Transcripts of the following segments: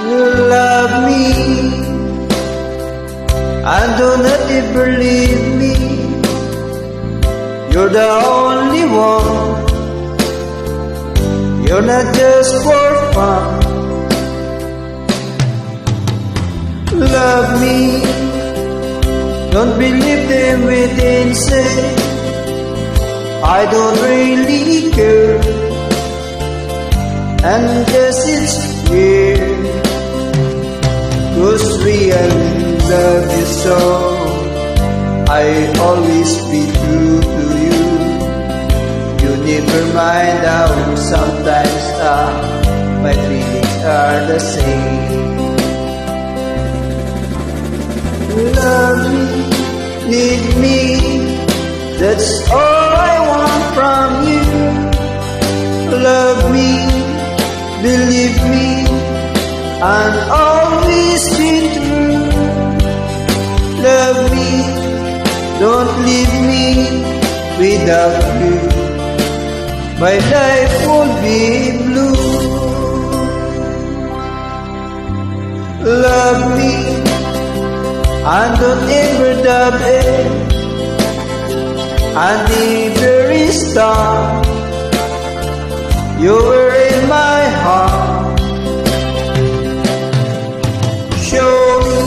love me and do not ever leave me. You're the only one. You're not just for fun. Love me. Don't believe them within say I don't really care. And guess it's weird, 'cause really love you so. I always be true to you. You never mind how sometimes my feelings are the same. Love me, need me, that's all I want from you. Love me, believe me, and always be true. Love me, don't leave me without you. My life will be blue. Love me, and don't ever doubt it. And the very start, you were in my heart. Show me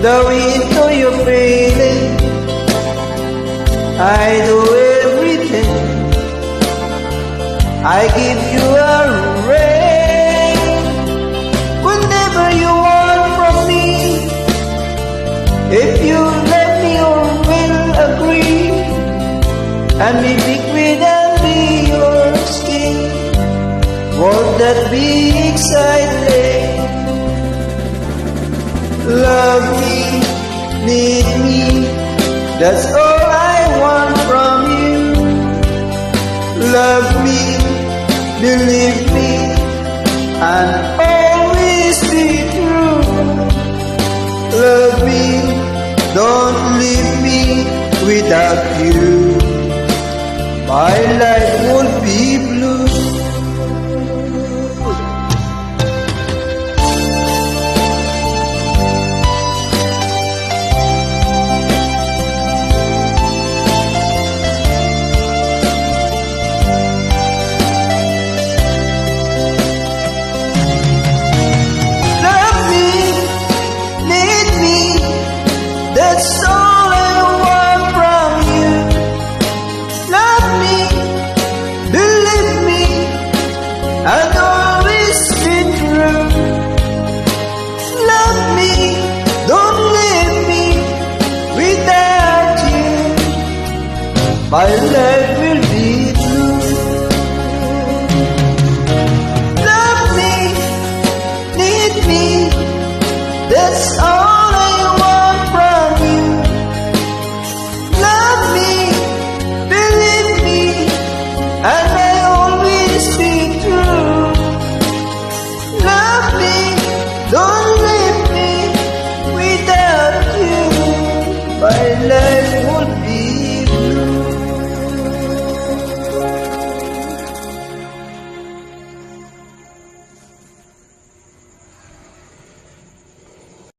the way into your feeling. I do everything. I give you a ring whenever you want from me. If you let me or will agree, and be liquid and be your skin, won't that be exciting? Love me, need me, that's all I want from you. Love me, believe me, and always be true. Love me, don't leave me without you. My life will be blue. Love me, need me, that's all I want from you. Love me, believe me, and always be true. Love me, don't leave me without you. My life